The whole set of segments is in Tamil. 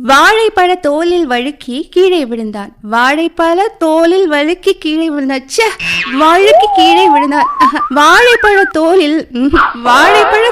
வாழைப்பழ தோலில் வழுக்கி கீழே விழுந்தான். வாழைப்பழ தோலில் வழுக்கி கீழே விழுந்தான். வழுக்கி கீழே விழுந்தான். வாழைப்பழ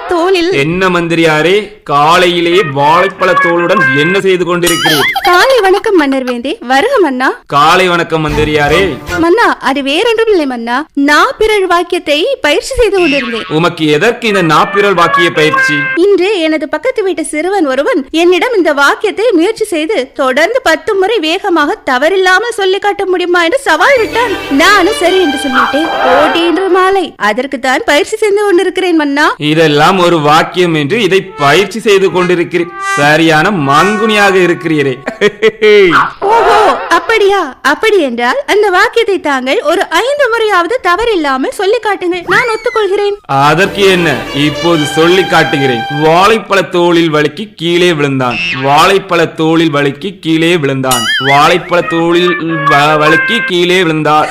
தோலில் என்ன மந்திரியாரே, காலையிலே வாழைப்பழ தோலுடன் என்ன செய்து கொண்டிருக்கிறீர்? காலை வணக்கம் மன்னர் வேந்தே. வருக மன்னா. காலை வணக்கம் மந்திரியாரே. மன்னா, அது வேறொன்றும் இல்லை மன்னா. நாப்பிரள் வாக்கியத்தை பயிற்சி செய்து கொண்டிருந்தேன். உமக்கு எதற்கு இந்த நாப்பிரள் வாக்கிய பயிற்சி? இன்று எனது பக்கத்து வீட்டு சிறுவன் ஒருவன் என்னிடம் இந்த வாக்கியத்தை முயற்சி செய்து தொடர்ந்து 10 முறை வேகமாக தவறில்லாமல் சொல்லி காட்ட முடியுமா என்று சவால் விட்டான். நானும் சரி என்று சொல்லிட்டேன். போட்டி இன்று மாலை. அதற்கு தான் பயிற்சி செய்து கொண்டிருக்கிறேன் மன்னா. இதெல்லாம் ஒரு வாக்கியம் என்று இதை பயிற்சி செய்து கொண்டிருக்கிறேன். சரியான மங்குனியாக இருக்கிறீரே. ஓஹோ, அப்படியா? அப்படி என்றால் அந்த வாக்கியத்தை தாங்கள் ஒரு 5 முறையாவது தவறில்லாமல் சொல்லி காட்டுங்கள். நான் ஒத்துக்கொள்கிறேன். அதற்கு என்ன, இப்போது சொல்லி காட்டுகிறேன். வாழைப்பழ தோளில் வழுக்கி கீழே விழுந்தான். வாழைப்பழ தோளில் வழுக்கி கீழே விழுந்தான். வாழைப்பழ தோளில் வழுக்கி கீழே விழுந்தான்.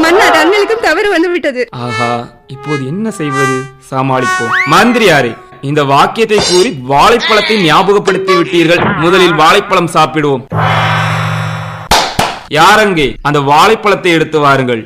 மன்னா, தங்களுக்கும் தவறு வந்து விட்டது. ஆஹா, இப்போது என்ன செய்வது? சமாளிப்போம். மந்திரியாரே, இந்த வாக்கியத்தை கூறி வாழைப்பழத்தை ஞாபகப்படுத்தி விட்டீர்கள். முதலில் வாழைப்பழம் சாப்பிடுவோம். யாரங்கே அந்த வாழைப்பழத்தை எடுத்து வாருங்கள்.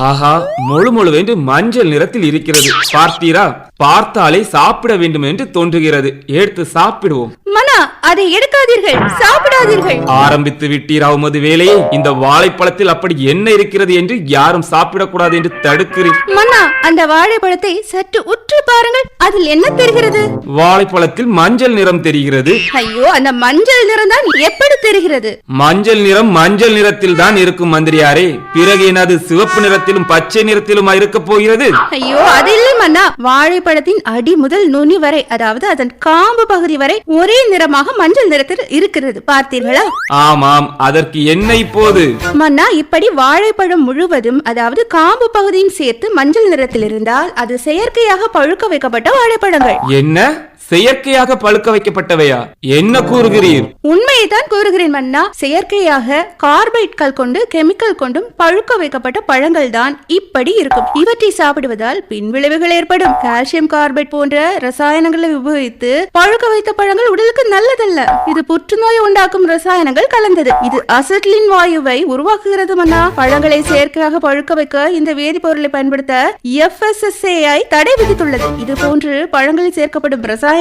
ஆஹா, முழுவென்று மஞ்சள் நிறத்தில் இருக்கிறது. பார்த்தீரா? பார்த்தாலே சாப்பிட வேண்டும் என்று தோன்றுகிறது. எடுத்து சாப்பிடுவோம். மன்னா, அதை எடுக்காதீர்கள், சாப்பிடாதீர்கள். ஆரம்பித்து விட்டீரா உமது வேலையை? இந்த வாழைப்பழத்தில் அப்படி என்ன இருக்கிறது என்று யாரும் சாப்பிடக்கூடாது என்று தடுக்கிறேன். மன்னா, அந்த வாழைப்பழத்தை சற்று உற்று பாருங்கள். அதில் என்ன தெரிகிறது? வாழைப்பழத்தில் மஞ்சள் நிறம் தெரிகிறது. ஐயோ, அந்த மஞ்சள் நிறம் தான் எப்படி தெரிகிறது? மஞ்சள் நிறம் மஞ்சள் நிறத்தில் தான் இருக்கும் மந்திரியாரே. பிறகு என்னது சிவப்பு நிறத்திலும் பச்சை நிறத்திலுமா இருக்க போகிறது? ஐயோ, அது இல்லை மன்னா. வாழைப்பழத்தின் அடி முதல் நுனி வரை, அதாவது அதன் காம்பு பகுதி வரை ஒரே நிறமாக மஞ்சள் நிறத்தில் இருக்கிறது. பார்த்தீர்களா? ஆமாம், அதற்கு என்ன இப்போது? மன்னா, இப்படி வாழைப்பழம் முழுவதும், அதாவது காம்பு பகுதியும் சேர்த்து மஞ்சள் நிறத்தில் இருந்தால் அது செயற்கையாக பழுக்க வைக்கப்பட்ட வாழைப்பழங்கள். என்ன, செயற்கையாக பழுக்க வைக்கப்பட்டவையா? என்ன கூறுகிறீர்? உண்மையை தான் கூறுகிறேன் மன்னா. செயற்கையாக கார்பைட்கள் கொண்டு கெமிக்கல் கொண்டும் பழுக்க வைக்கப்பட்ட பழங்கள் தான் இப்படி இருக்கும். இவற்றை சாப்பிடுவதால் பின்விளைவுகள் ஏற்படும். கால்சியம் கார்பைட் போன்ற ரசாயனங்களை உபயோகித்து பழுக்க வைத்த பழங்கள் உடலுக்கு நல்லதல்ல. இது புற்றுநோய் உண்டாக்கும் ரசாயனங்கள் கலந்தது. இது அசெட்லின் வாயுவை உருவாக்குகிறது மன்னா. பழங்களை செயற்கையாக பழுக்க வைக்க இந்த வேதிப்பொருளை பயன்படுத்த FSSAI தடை விதித்துள்ளது. இது போன்று பழங்களில் சேர்க்கப்படும் ரசாயன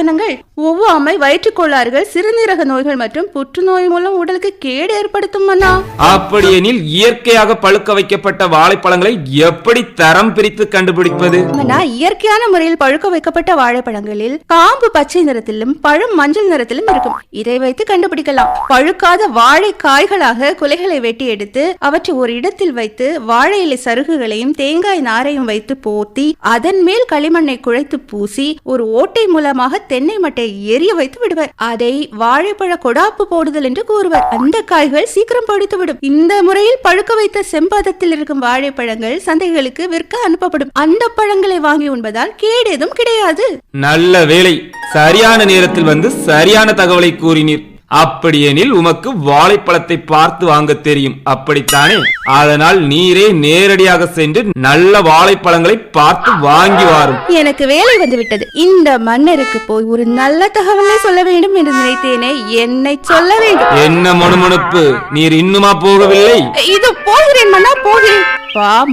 ஒவ்வாமை, வயிற்றுக் கோளாறுகள், சிறுநீரக நோய்கள் மற்றும் புற்றுநோய் மூலம் உடலுக்கு கேடு ஏற்படுத்தும் மன்னா. அப்படியெனில் இயற்கையாக பழுக்க வைக்கப்பட்ட வாழைப்பழங்களை எப்படி தரம் பிரித்து கண்டுபிடிப்பது? மன்னா, இயற்கையான முறையில் பழுக்க வைக்கப்பட்ட வாழைப்பழங்களில் காம்பு பச்சை நிறத்திலும் பழம் மஞ்சள் நிறத்திலும் இருக்கும். இதை வைத்து கண்டுபிடிக்கலாம். பழுக்காத வாழை காய்களாக குலைகளை வெட்டி எடுத்து அவற்றை ஒரு இடத்தில் வைத்து வாழை இலை சருகுகளையும் தேங்காய் நாரையும் வைத்து போத்தி அதன் மேல் களிமண்ணை குழைத்து பூசி ஒரு ஓட்டை மூலமாக தென்னை மட்டை எரிய வைத்து விடுவர். அதை வாழைப்பழ கொடாப்பு போடுதல் என்று கூறுவர். அந்த காய்கள் சீக்கிரம் பழுத்துவிடும். இந்த முறையில் பழுக்க வைத்த செம்பதத்தில் இருக்கும் வாழைப்பழங்கள் சந்தைகளுக்கு விற்க அனுப்பப்படும். அந்த பழங்களை வாங்கி உண்பதால் கேடேதும் கிடையாது. நல்ல வேலை, சரியான நேரத்தில் வந்து சரியான தகவலை கூறினீர். அப்படியெனில் உமக்கு வாழைப்பழத்தை பார்த்து வாங்க தெரியும், அப்படித்தானே? அதனால் நீரே நேரடியாக சென்று நல்ல வாழைப்பழங்களை பார்த்து வாங்கி வாரும். எனக்கு வேலை வந்துவிட்டது. இந்த மன்னருக்கு போய் ஒரு நல்ல தகவலை சொல்ல வேண்டும் என்று நினைத்தேனே, என்னை சொல்ல வேண்டும். என்ன மனுமனுப்பு, நீர் இன்னுமா போகவில்லை? இது போகிறேன் மன்னா, போகிறேன்.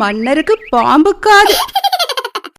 மன்னருக்கு பாம்பு காது.